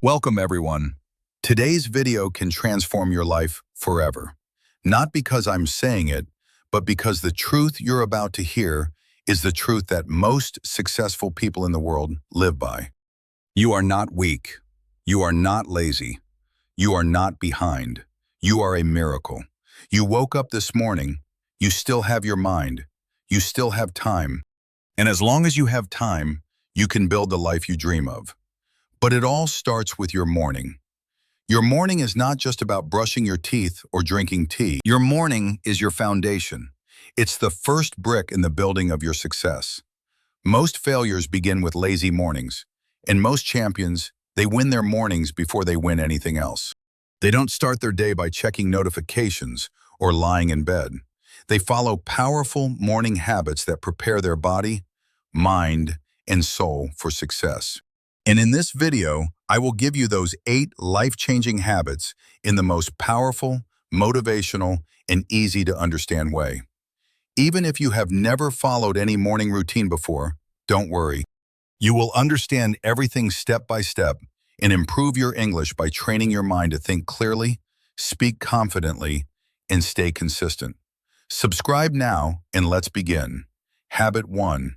Welcome everyone. Today's video can transform your life forever. Not because I'm saying it, but because the truth you're about to hear is the truth that most successful people in the world live by. You are not weak. You are not lazy. You are not behind. You are a miracle. You woke up this morning. You still have your mind. You still have time. And as long as you have time, you can build the life you dream of. But it all starts with your morning. Your morning is not just about brushing your teeth or drinking tea. Your morning is your foundation. It's the first brick in the building of your success. Most failures begin with lazy mornings, and most champions, they win their mornings before they win anything else. They don't start their day by checking notifications or lying in bed. They follow powerful morning habits that prepare their body, mind, and soul for success. And in this video, I will give you those 8 life-changing habits in the most powerful, motivational, and easy-to-understand way. Even if you have never followed any morning routine before, don't worry. You will understand everything step by step and improve your English by training your mind to think clearly, speak confidently, and stay consistent. Subscribe now and let's begin. Habit 1.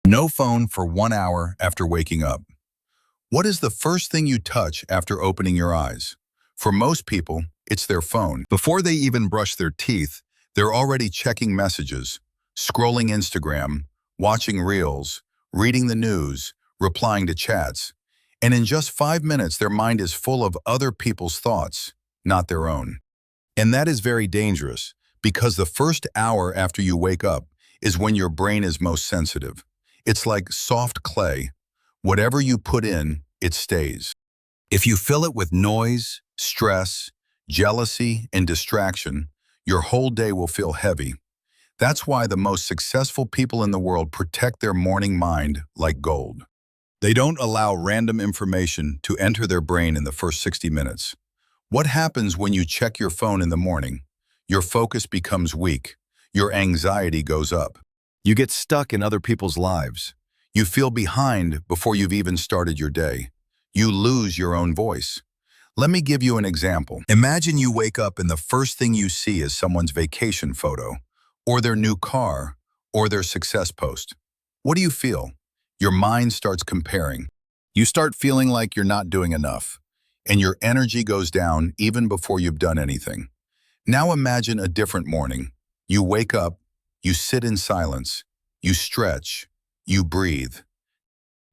No phone for 1 hour after waking up. What is the first thing you touch after opening your eyes? For most people, it's their phone. Before they even brush their teeth, they're already checking messages, scrolling Instagram, watching reels, reading the news, replying to chats. And in just 5 minutes, their mind is full of other people's thoughts, not their own. And that is very dangerous, because the first hour after you wake up is when your brain is most sensitive. It's like soft clay. Whatever you put in, it stays. If you fill it with noise, stress, jealousy, and distraction, your whole day will feel heavy. That's why the most successful people in the world protect their morning mind like gold. They don't allow random information to enter their brain in the first 60 minutes. What happens when you check your phone in the morning? Your focus becomes weak. Your anxiety goes up. You get stuck in other people's lives. You feel behind before you've even started your day. You lose your own voice. Let me give you an example. Imagine you wake up and the first thing you see is someone's vacation photo, or their new car, or their success post. What do you feel? Your mind starts comparing. You start feeling like you're not doing enough, and your energy goes down even before you've done anything. Now imagine a different morning. You wake up, you sit in silence, you stretch, you breathe.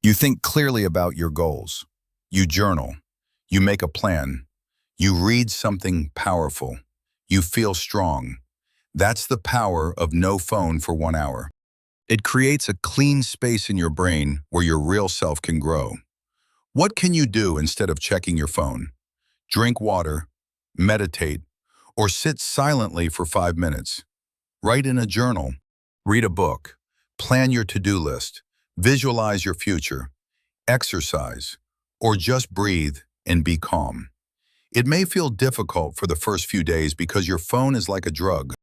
You think clearly about your goals. You journal. You make a plan. You read something powerful. You feel strong. That's the power of no phone for 1 hour. It creates a clean space in your brain where your real self can grow. What can you do instead of checking your phone? Drink water, meditate, or sit silently for 5 minutes. Write in a journal. Read a book. Plan your to-do list. Visualize your future. Exercise. Or just breathe and be calm. It may feel difficult for the first few days because your phone is like a drug.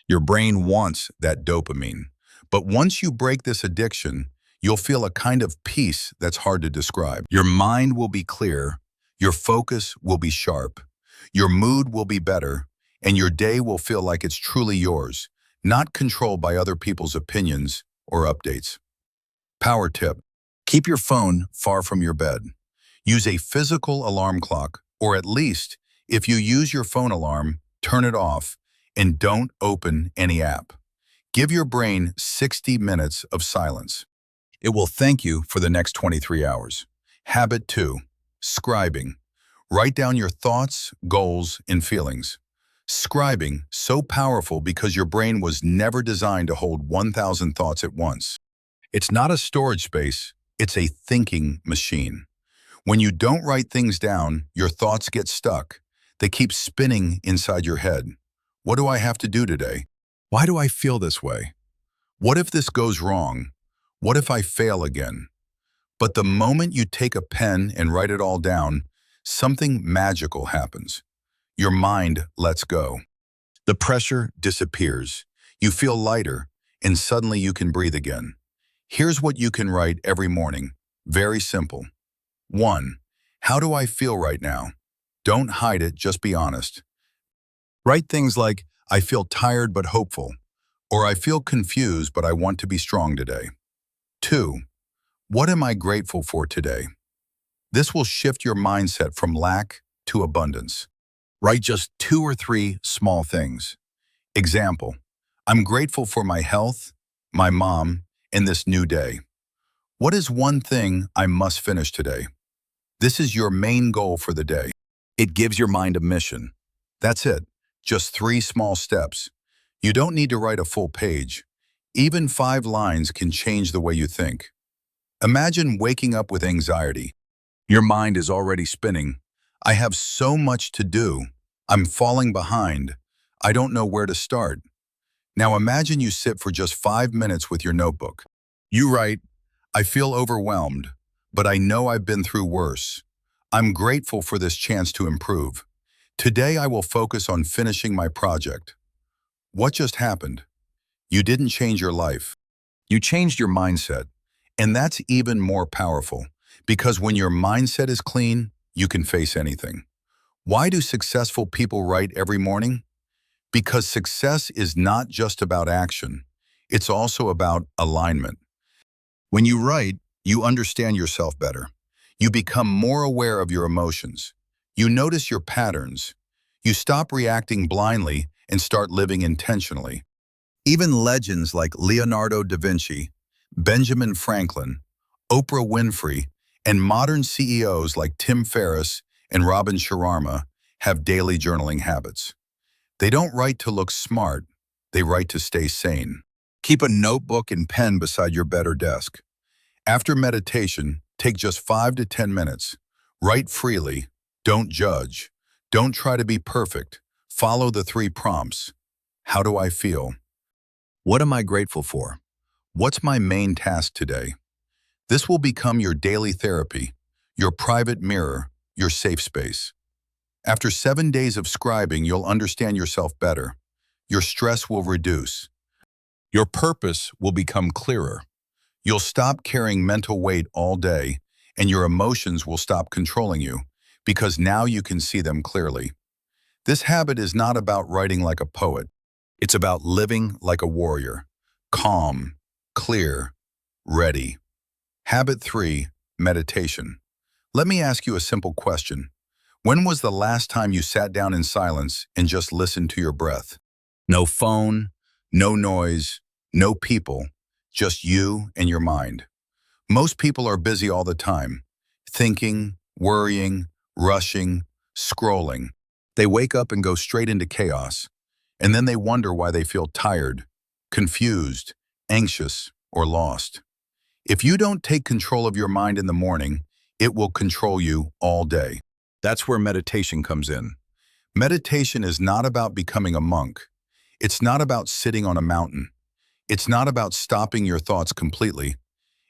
Your brain wants that dopamine. But once you break this addiction, you'll feel a kind of peace that's hard to describe. Your mind will be clear, your focus will be sharp, your mood will be better, and your day will feel like it's truly yours, not controlled by other people's opinions or updates. Power tip: keep your phone far from your bed. Use a physical alarm clock, or at least, if you use your phone alarm, turn it off and don't open any app. Give your brain 60 minutes of silence. It will thank you for the next 23 hours. Habit 2. Scribing. Write down your thoughts, goals, and feelings. Scribing, so powerful because your brain was never designed to hold 1,000 thoughts at once. It's not a storage space, it's a thinking machine. When you don't write things down, your thoughts get stuck. They keep spinning inside your head. What do I have to do today? Why do I feel this way? What if this goes wrong? What if I fail again? But the moment you take a pen and write it all down, something magical happens. Your mind lets go. The pressure disappears. You feel lighter, and suddenly you can breathe again. Here's what you can write every morning. Very simple. 1. How do I feel right now? Don't hide it, just be honest. Write things like, I feel tired but hopeful, or I feel confused but I want to be strong today. 2. What am I grateful for today? This will shift your mindset from lack to abundance. Write just 2 or 3 small things. Example, I'm grateful for my health, my mom, and this new day. What is one thing I must finish today? This is your main goal for the day. It gives your mind a mission. That's it, just 3 small steps. You don't need to write a full page. Even 5 lines can change the way you think. Imagine waking up with anxiety. Your mind is already spinning. I have so much to do. I'm falling behind. I don't know where to start. Now imagine you sit for just 5 minutes with your notebook. You write, I feel overwhelmed, but I know I've been through worse. I'm grateful for this chance to improve. Today I will focus on finishing my project. What just happened? You didn't change your life. You changed your mindset. And that's even more powerful, because when your mindset is clean, you can face anything. Why do successful people write every morning? Because success is not just about action. It's also about alignment. When you write, you understand yourself better. You become more aware of your emotions. You notice your patterns. You stop reacting blindly and start living intentionally. Even legends like Leonardo da Vinci, Benjamin Franklin, Oprah Winfrey, and modern CEOs like Tim Ferriss and Robin Sharma have daily journaling habits. They don't write to look smart, they write to stay sane. Keep a notebook and pen beside your bed or desk. After meditation, take just 5 to 10 minutes. Write freely, don't judge. Don't try to be perfect. Follow the 3 prompts. How do I feel? What am I grateful for? What's my main task today? This will become your daily therapy, your private mirror, your safe space. After 7 days of scribing, you'll understand yourself better. Your stress will reduce. Your purpose will become clearer. You'll stop carrying mental weight all day, and your emotions will stop controlling you, because now you can see them clearly. This habit is not about writing like a poet. It's about living like a warrior, calm, clear, ready. Habit 3, meditation. Let me ask you a simple question. When was the last time you sat down in silence and just listened to your breath? No phone, no noise, no people, just you and your mind. Most people are busy all the time, thinking, worrying, rushing, scrolling. They wake up and go straight into chaos, and then they wonder why they feel tired, confused, anxious, or lost. If you don't take control of your mind in the morning, it will control you all day. That's where meditation comes in. Meditation is not about becoming a monk. It's not about sitting on a mountain. It's not about stopping your thoughts completely.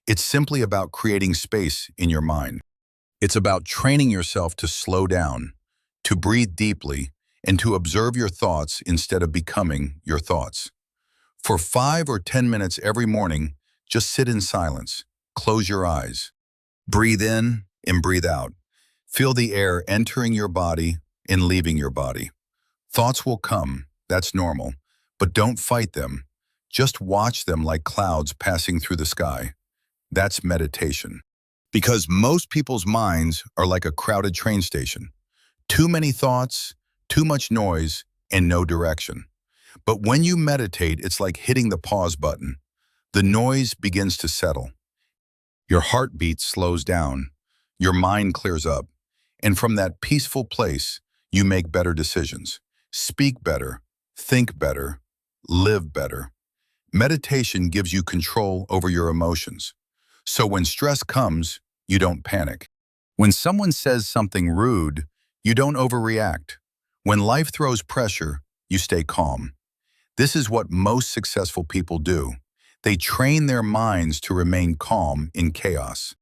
It's simply about creating space in your mind. It's about training yourself to slow down, to breathe deeply, and to observe your thoughts instead of becoming your thoughts. For 5 or 10 minutes every morning, just sit in silence. Close your eyes. Breathe in and breathe out. Feel the air entering your body and leaving your body. Thoughts will come, that's normal, but don't fight them. Just watch them like clouds passing through the sky. That's meditation. Because most people's minds are like a crowded train station. Too many thoughts, too much noise, and no direction. But when you meditate, it's like hitting the pause button. The noise begins to settle. Your heartbeat slows down. Your mind clears up. And from that peaceful place, you make better decisions, speak better, think better, live better. Meditation gives you control over your emotions. So when stress comes, you don't panic. When someone says something rude, you don't overreact. When life throws pressure, you stay calm. This is what most successful people do. They train their minds to remain calm in chaos.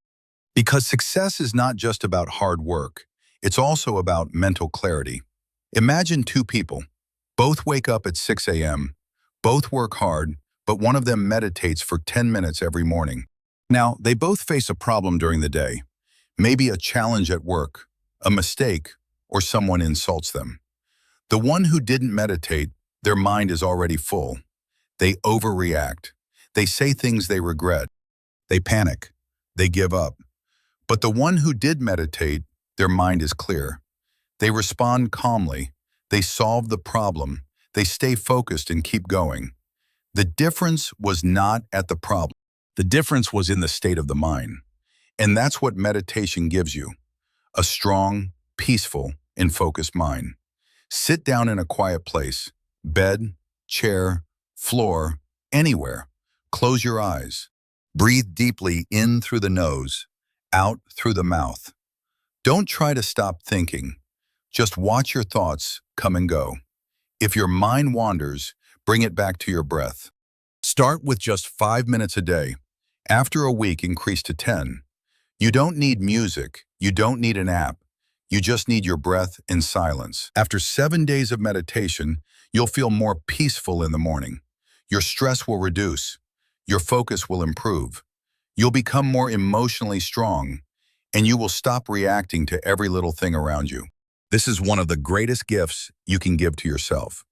Because success is not just about hard work, it's also about mental clarity. Imagine 2 people. Both wake up at 6 a.m. Both work hard, but one of them meditates for 10 minutes every morning. Now, they both face a problem during the day. Maybe a challenge at work, a mistake, or someone insults them. The one who didn't meditate, their mind is already full. They overreact. They say things they regret. They panic. They give up. But the one who did meditate, their mind is clear. They respond calmly. They solve the problem. They stay focused and keep going. The difference was not at the problem. The difference was in the state of the mind. And that's what meditation gives you. A strong, peaceful, and focused mind. Sit down in a quiet place. Bed, chair, floor, anywhere. Close your eyes. Breathe deeply in through the nose, out through the mouth. Don't try to stop thinking. Just watch your thoughts come and go. If your mind wanders, bring it back to your breath. Start with just 5 minutes a day. After a week, increase to 10. You don't need music. You don't need an app. You just need your breath and silence. After 7 days of meditation, you'll feel more peaceful in the morning. Your stress will reduce. Your focus will improve. You'll become more emotionally strong, and you will stop reacting to every little thing around you. This is one of the greatest gifts you can give to yourself.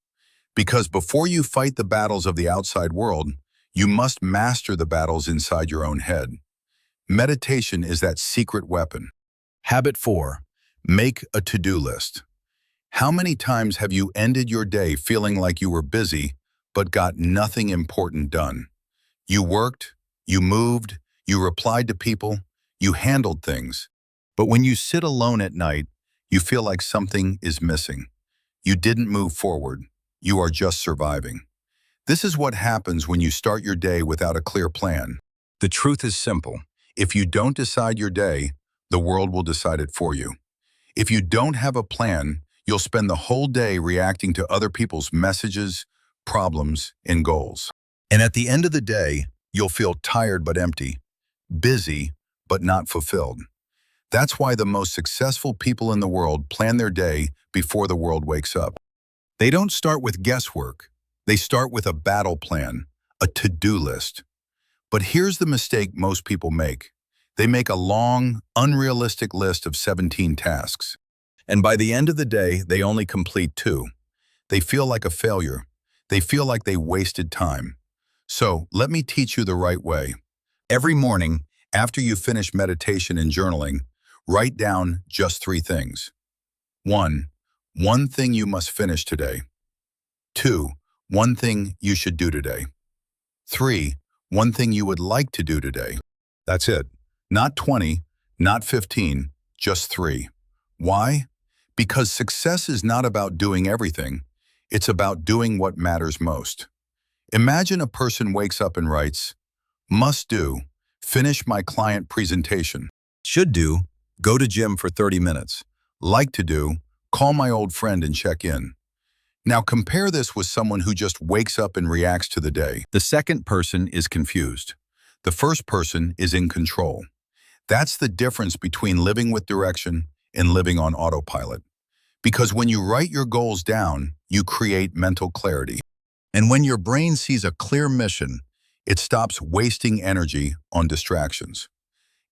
Because before you fight the battles of the outside world, you must master the battles inside your own head. Meditation is that secret weapon. Habit 4. Make a to-do list. How many times have you ended your day feeling like you were busy, but got nothing important done? You worked, you moved, you replied to people, you handled things. But when you sit alone at night, you feel like something is missing. You didn't move forward. You are just surviving. This is what happens when you start your day without a clear plan. The truth is simple. If you don't decide your day, the world will decide it for you. If you don't have a plan, you'll spend the whole day reacting to other people's messages, problems, and goals. And at the end of the day, you'll feel tired but empty, busy but not fulfilled. That's why the most successful people in the world plan their day before the world wakes up. They don't start with guesswork. They start with a battle plan, a to-do list. But here's the mistake most people make. They make a long, unrealistic list of 17 tasks. And by the end of the day, they only complete 2. They feel like a failure. They feel like they wasted time. So let me teach you the right way. Every morning, after you finish meditation and journaling, write down just 3 things. 1. One thing you must finish today. 2. One thing you should do today. 3. One thing you would like to do today. That's it. Not 20, not 15, just 3. Why? Because success is not about doing everything. It's about doing what matters most. Imagine a person wakes up and writes, must do, finish my client presentation. Should do, go to gym for 30 minutes. Like to do, call my old friend and check in. Now compare this with someone who just wakes up and reacts to the day. The second person is confused. The first person is in control. That's the difference between living with direction and living on autopilot. Because when you write your goals down, you create mental clarity. And when your brain sees a clear mission, it stops wasting energy on distractions.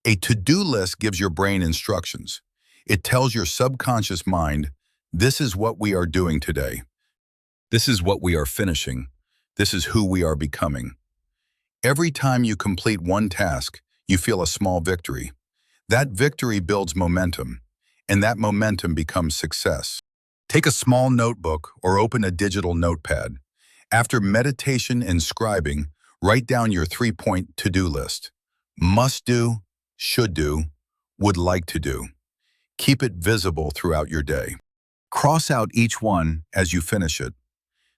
A to-do list gives your brain instructions. It tells your subconscious mind, this is what we are doing today. This is what we are finishing. This is who we are becoming. Every time you complete one task, you feel a small victory. That victory builds momentum, and that momentum becomes success. Take a small notebook or open a digital notepad. After meditation and scribing, write down your 3-point to-do list. Must do, should do, would like to do. Keep it visible throughout your day. Cross out each one as you finish it.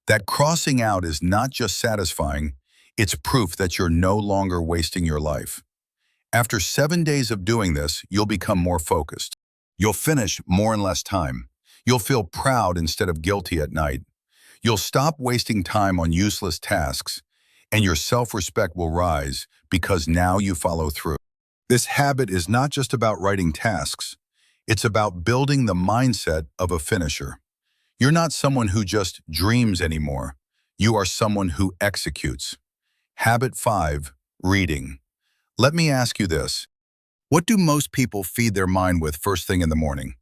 That crossing out is not just satisfying, it's proof that you're no longer wasting your life. After 7 days of doing this, you'll become more focused. You'll finish more in less time. You'll feel proud instead of guilty at night. You'll stop wasting time on useless tasks, and your self-respect will rise because now you follow through. This habit is not just about writing tasks. It's about building the mindset of a finisher. You're not someone who just dreams anymore. You are someone who executes. Habit 5, reading. Let me ask you this. What do most people feed their mind with first thing in the morning?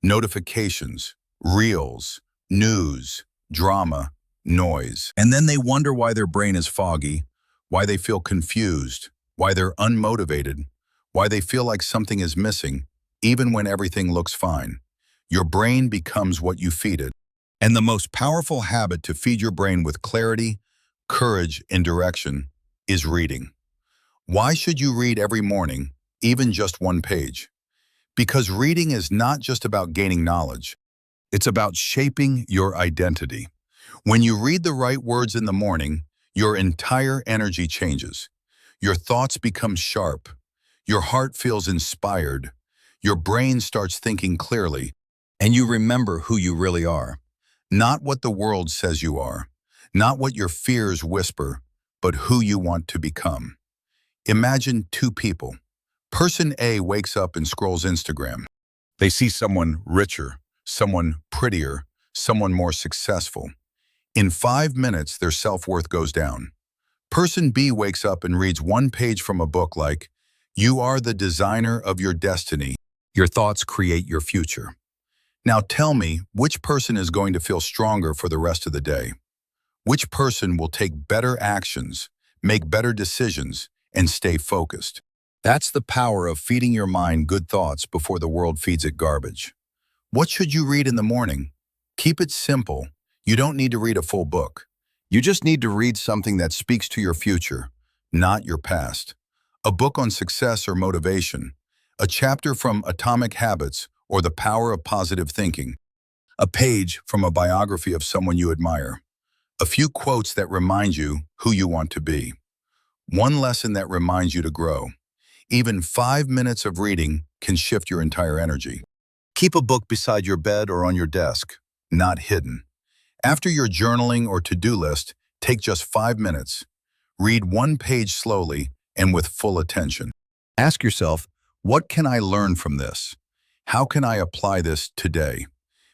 Notifications, reels, news, drama, noise. And then they wonder why their brain is foggy, why they feel confused, why they're unmotivated, why they feel like something is missing, even when everything looks fine. Your brain becomes what you feed it. And the most powerful habit to feed your brain with clarity, courage, and direction is reading. Why should you read every morning, even just one page? Because reading is not just about gaining knowledge. It's about shaping your identity. When you read the right words in the morning, your entire energy changes. Your thoughts become sharp. Your heart feels inspired. Your brain starts thinking clearly, and you remember who you really are. Not what the world says you are, not what your fears whisper, but who you want to become. Imagine two people. Person A wakes up and scrolls Instagram. They see someone richer, someone prettier, someone more successful. In 5 minutes, their self-worth goes down. Person B wakes up and reads one page from a book like, "You are the designer of your destiny. Your thoughts create your future." Now tell me, which person is going to feel stronger for the rest of the day? Which person will take better actions, make better decisions, and stay focused? That's the power of feeding your mind good thoughts before the world feeds it garbage. What should you read in the morning? Keep it simple. You don't need to read a full book. You just need to read something that speaks to your future, not your past. A book on success or motivation, a chapter from Atomic Habits or The Power of Positive Thinking, a page from a biography of someone you admire, a few quotes that remind you who you want to be, one lesson that reminds you to grow. Even 5 minutes of reading can shift your entire energy. Keep a book beside your bed or on your desk, not hidden. After your journaling or to-do list, take just 5 minutes. Read one page slowly and with full attention. Ask yourself, what can I learn from this? How can I apply this today?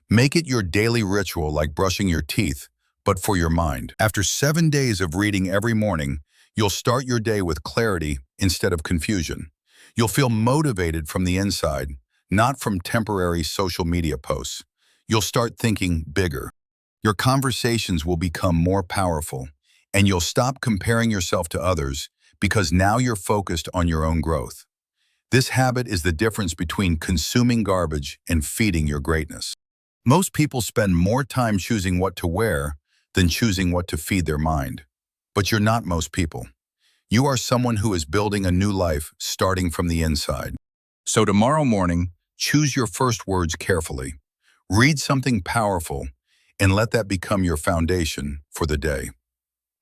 Make it your daily ritual like brushing your teeth, but for your mind. After 7 days of reading every morning, you'll start your day with clarity instead of confusion. You'll feel motivated from the inside, not from temporary social media posts. You'll start thinking bigger. Your conversations will become more powerful, and you'll stop comparing yourself to others because now you're focused on your own growth. This habit is the difference between consuming garbage and feeding your greatness. Most people spend more time choosing what to wear than choosing what to feed their mind. But you're not most people. You are someone who is building a new life starting from the inside. So tomorrow morning, choose your first words carefully. Read something powerful and let that become your foundation for the day.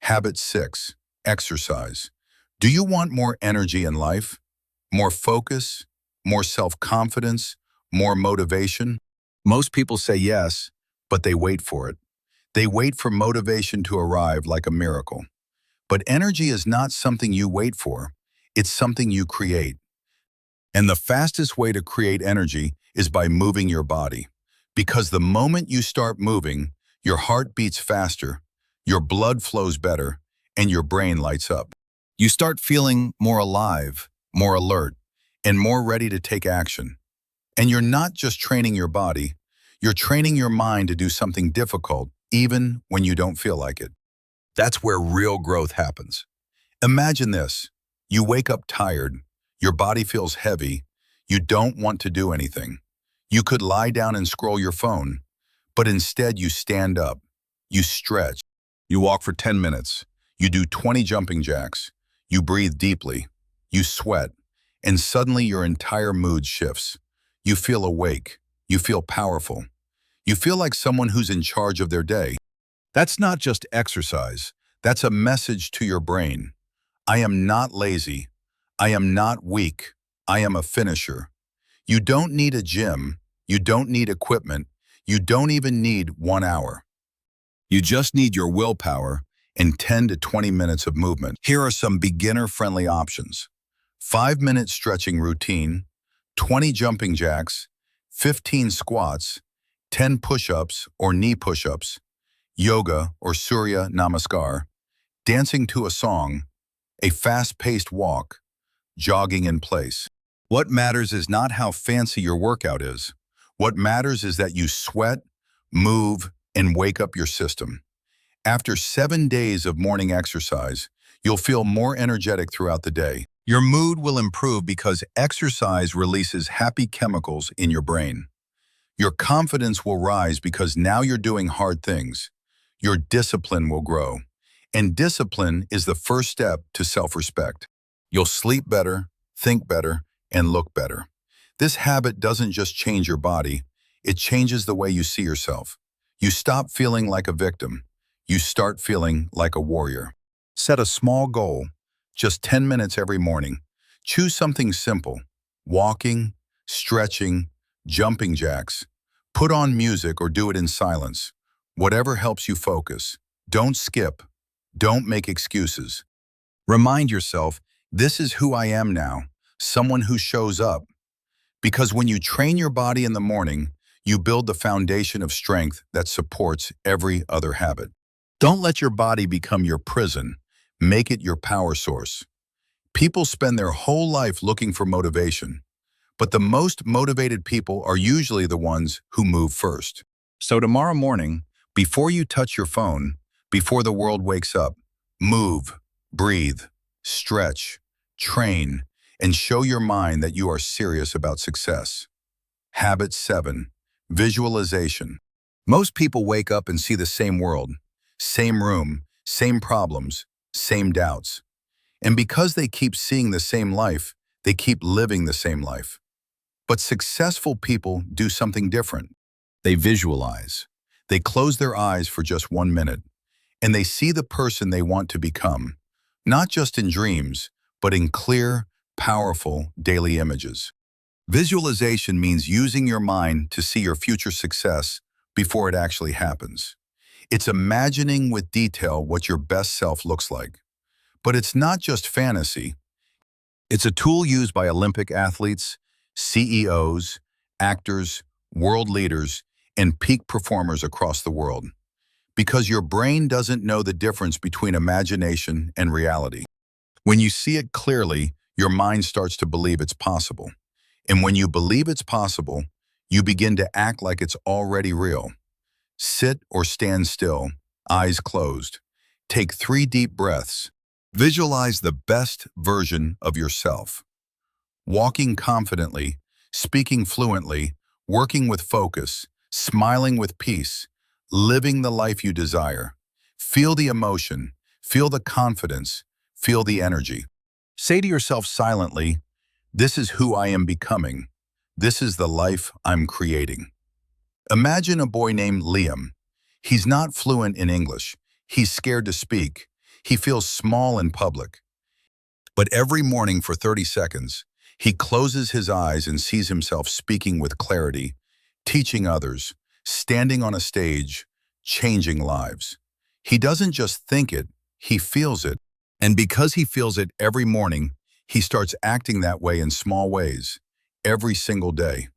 Habit 6, exercise. Do you want more energy in life? More focus? More self-confidence? More motivation? Most people say yes, but they wait for it. They wait for motivation to arrive like a miracle. But energy is not something you wait for. It's something you create. And the fastest way to create energy is by moving your body. Because the moment you start moving, your heart beats faster, your blood flows better, and your brain lights up. You start feeling more alive, more alert, and more ready to take action. And you're not just training your body, you're training your mind to do something difficult, even when you don't feel like it. That's where real growth happens. Imagine this. You wake up tired, your body feels heavy, you don't want to do anything. You could lie down and scroll your phone, but instead you stand up, you stretch, you walk for 10 minutes, you do 20 jumping jacks, you breathe deeply, you sweat, and suddenly your entire mood shifts. You feel awake, you feel powerful, you feel like someone who's in charge of their day. That's not just exercise, that's a message to your brain. I am not lazy, I am not weak, I am a finisher. You don't need a gym, you don't need equipment, you don't even need 1 hour. You just need your willpower and 10 to 20 minutes of movement. Here are some beginner-friendly options. 5-minute stretching routine, 20 jumping jacks, 15 squats, 10 push-ups or knee push-ups, yoga or Surya Namaskar, dancing to a song, a fast-paced walk, jogging in place. What matters is not how fancy your workout is. What matters is that you sweat, move, and wake up your system. After 7 days of morning exercise, you'll feel more energetic throughout the day. Your mood will improve because exercise releases happy chemicals in your brain. Your confidence will rise because now you're doing hard things. Your discipline will grow. And discipline is the first step to self-respect. You'll sleep better, think better, and look better. This habit doesn't just change your body, it changes the way you see yourself. You stop feeling like a victim. You start feeling like a warrior. Set a small goal, just 10 minutes every morning. Choose something simple: walking, stretching, jumping jacks. Put on music or do it in silence. Whatever helps you focus. Don't skip. Don't make excuses. Remind yourself, this is who I am now, someone who shows up. Because when you train your body in the morning, you build the foundation of strength that supports every other habit. Don't let your body become your prison. Make it your power source. People spend their whole life looking for motivation, but the most motivated people are usually the ones who move first. So tomorrow morning, before you touch your phone, before the world wakes up, move, breathe, stretch, train, and show your mind that you are serious about success. Habit 7. Visualization. Most people wake up and see the same world, same room, same problems, same doubts. And because they keep seeing the same life, they keep living the same life. But successful people do something different. They visualize. They close their eyes for just 1 minute, and they see the person they want to become, not just in dreams, but in clear, powerful daily images. Visualization means using your mind to see your future success before it actually happens. It's imagining with detail what your best self looks like. But it's not just fantasy. It's a tool used by Olympic athletes, CEOs, actors, world leaders, and peak performers across the world. Because your brain doesn't know the difference between imagination and reality. When you see it clearly, your mind starts to believe it's possible. And when you believe it's possible, you begin to act like it's already real. Sit or stand still, eyes closed. Take 3 deep breaths. Visualize the best version of yourself. Walking confidently, speaking fluently, working with focus, smiling with peace, living the life you desire. Feel the emotion, feel the confidence, feel the energy. Say to yourself silently, this is who I am becoming. This is the life I'm creating. Imagine a boy named Liam. He's not fluent in English. He's scared to speak. He feels small in public. But every morning for 30 seconds, he closes his eyes and sees himself speaking with clarity, teaching others, standing on a stage, changing lives. He doesn't just think it, he feels it. And because he feels it every morning, he starts acting that way in small ways, every single day.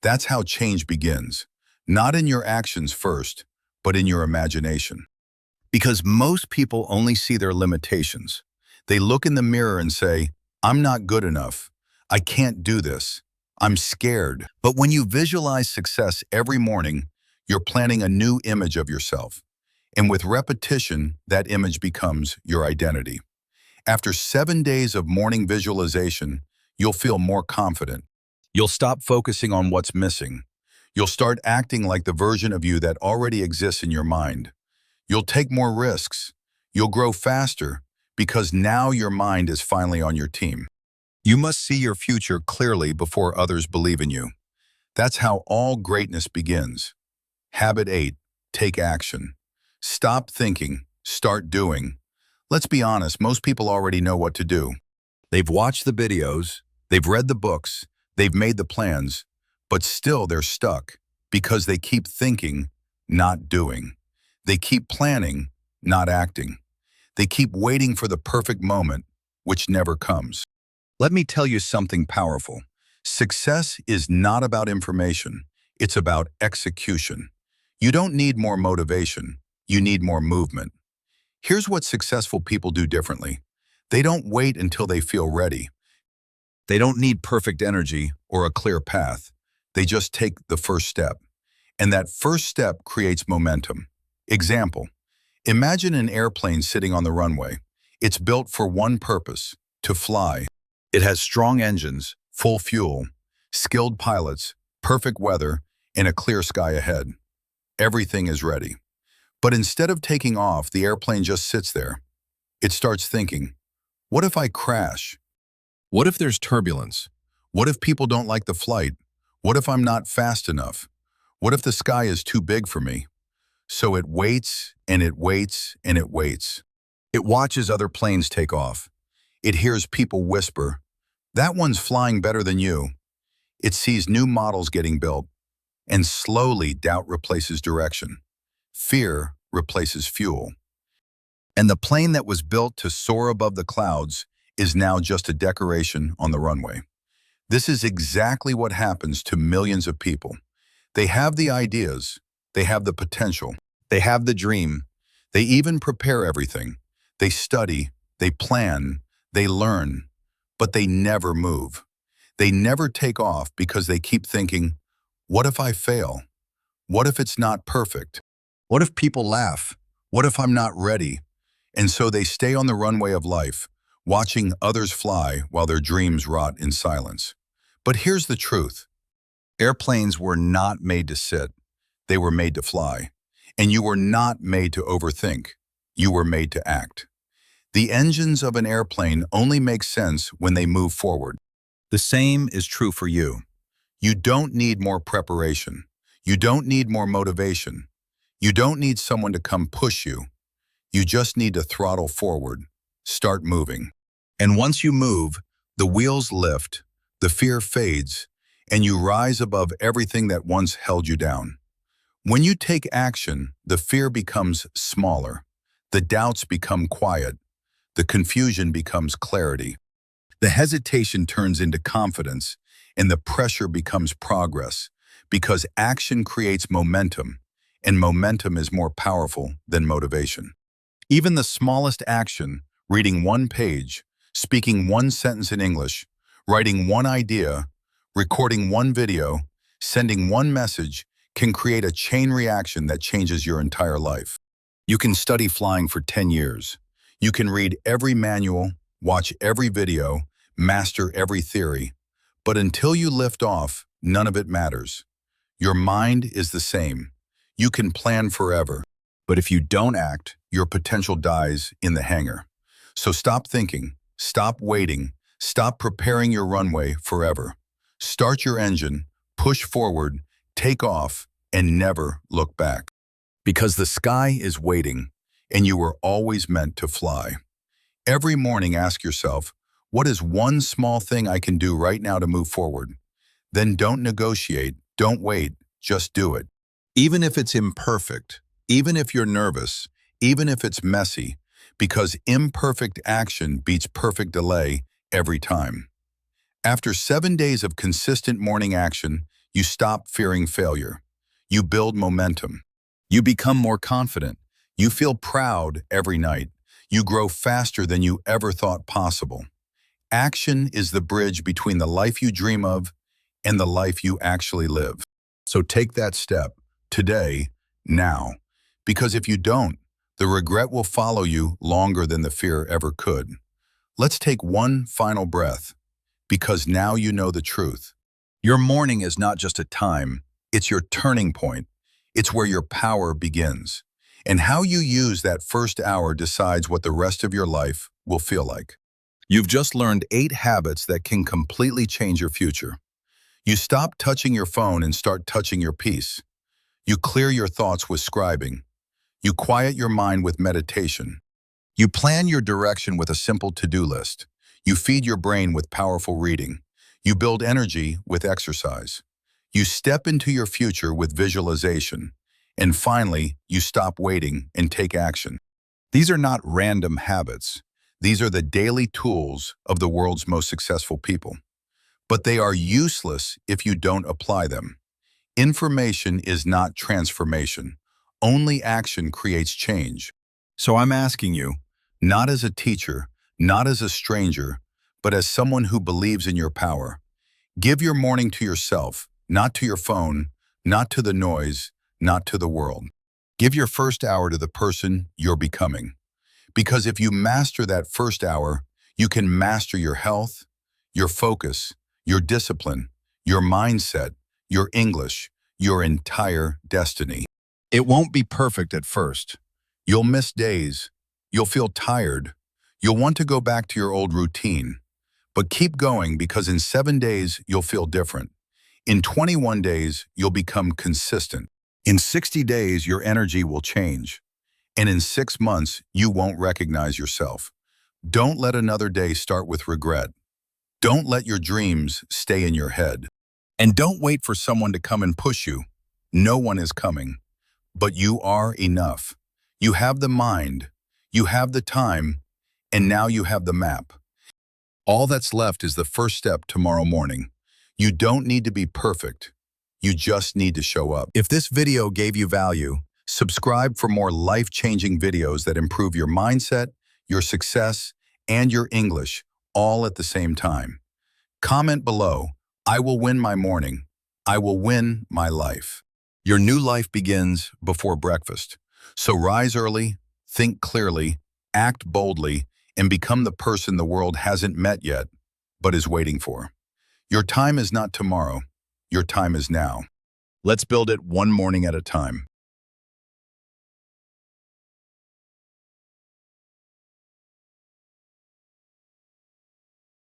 That's how change begins. Not in your actions first, but in your imagination. Because most people only see their limitations. They look in the mirror and say, I'm not good enough. I can't do this. I'm scared. But when you visualize success every morning, you're planting a new image of yourself. And with repetition, that image becomes your identity. After 7 days of morning visualization, you'll feel more confident. You'll stop focusing on what's missing. You'll start acting like the version of you that already exists in your mind. You'll take more risks. You'll grow faster because now your mind is finally on your team. You must see your future clearly before others believe in you. That's how all greatness begins. Habit 8, take action. Stop thinking, start doing. Let's be honest, most people already know what to do. They've watched the videos, they've read the books, they've made the plans, but still they're stuck because they keep thinking, not doing. They keep planning, not acting. They keep waiting for the perfect moment, which never comes. Let me tell you something powerful. Success is not about information. It's about execution. You don't need more motivation. You need more movement. Here's what successful people do differently. They don't wait until they feel ready. They don't need perfect energy or a clear path. They just take the first step. And that first step creates momentum. Example, imagine an airplane sitting on the runway. It's built for one purpose, to fly. It has strong engines, full fuel, skilled pilots, perfect weather, and a clear sky ahead. Everything is ready. But instead of taking off, the airplane just sits there. It starts thinking, what if I crash? What if there's turbulence? What if people don't like the flight? What if I'm not fast enough? What if the sky is too big for me? So it waits and it waits and it waits. It watches other planes take off. It hears people whisper, that one's flying better than you. It sees new models getting built. And slowly doubt replaces direction. Fear replaces fuel. And the plane that was built to soar above the clouds is now just a decoration on the runway. This is exactly what happens to millions of people. They have the ideas, they have the potential, they have the dream, they even prepare everything. They study, they plan, they learn, but they never move. They never take off because they keep thinking, what if I fail? What if it's not perfect? What if people laugh? What if I'm not ready? And so they stay on the runway of life, watching others fly while their dreams rot in silence. But here's the truth. Airplanes were not made to sit. They were made to fly. And you were not made to overthink. You were made to act. The engines of an airplane only make sense when they move forward. The same is true for you. You don't need more preparation. You don't need more motivation. You don't need someone to come push you. You just need to throttle forward. Start moving. And once you move, the wheels lift, the fear fades, and you rise above everything that once held you down. When you take action, the fear becomes smaller. The doubts become quiet. The confusion becomes clarity. The hesitation turns into confidence, and the pressure becomes progress, because action creates momentum, and momentum is more powerful than motivation. Even the smallest action, reading one page, speaking one sentence in English, writing one idea, recording one video, sending one message, can create a chain reaction that changes your entire life. You can study flying for 10 years. You can read every manual, watch every video, master every theory. But until you lift off, none of it matters. Your mind is the same. You can plan forever. But if you don't act, your potential dies in the hangar. So stop thinking, stop waiting, stop preparing your runway forever. Start your engine, push forward, take off, and never look back. Because the sky is waiting, and you were always meant to fly. Every morning ask yourself, what is one small thing I can do right now to move forward? Then don't negotiate, don't wait, just do it. Even if it's imperfect, even if you're nervous, even if it's messy, because imperfect action beats perfect delay every time. After 7 days of consistent morning action, you stop fearing failure. You build momentum. You become more confident. You feel proud every night. You grow faster than you ever thought possible. Action is the bridge between the life you dream of and the life you actually live. So take that step, today, now. Because if you don't, the regret will follow you longer than the fear ever could. Let's take one final breath, because now you know the truth. Your morning is not just a time, it's your turning point. It's where your power begins. And how you use that first hour decides what the rest of your life will feel like. You've just learned 8 habits that can completely change your future. You stop touching your phone and start touching your peace. You clear your thoughts with scribing. You quiet your mind with meditation. You plan your direction with a simple to-do list. You feed your brain with powerful reading. You build energy with exercise. You step into your future with visualization. And finally, you stop waiting and take action. These are not random habits. These are the daily tools of the world's most successful people. But they are useless if you don't apply them. Information is not transformation. Only action creates change. So I'm asking you, not as a teacher, not as a stranger, but as someone who believes in your power. Give your morning to yourself, not to your phone, not to the noise, not to the world. Give your first hour to the person you're becoming. Because if you master that first hour, you can master your health, your focus, your discipline, your mindset, your English, your entire destiny. It won't be perfect at first. You'll miss days. You'll feel tired. You'll want to go back to your old routine. But keep going because in 7 days, you'll feel different. In 21 days, you'll become consistent. In 60 days, your energy will change. And in 6 months, you won't recognize yourself. Don't let another day start with regret. Don't let your dreams stay in your head. And don't wait for someone to come and push you. No one is coming. But you are enough. You have the mind, you have the time, and now you have the map. All that's left is the first step tomorrow morning. You don't need to be perfect. You just need to show up. If this video gave you value, subscribe for more life-changing videos that improve your mindset, your success, and your English, all at the same time. Comment below, I will win my morning. I will win my life. Your new life begins before breakfast. So rise early, think clearly, act boldly, and become the person the world hasn't met yet, but is waiting for. Your time is not tomorrow. Your time is now. Let's build it one morning at a time.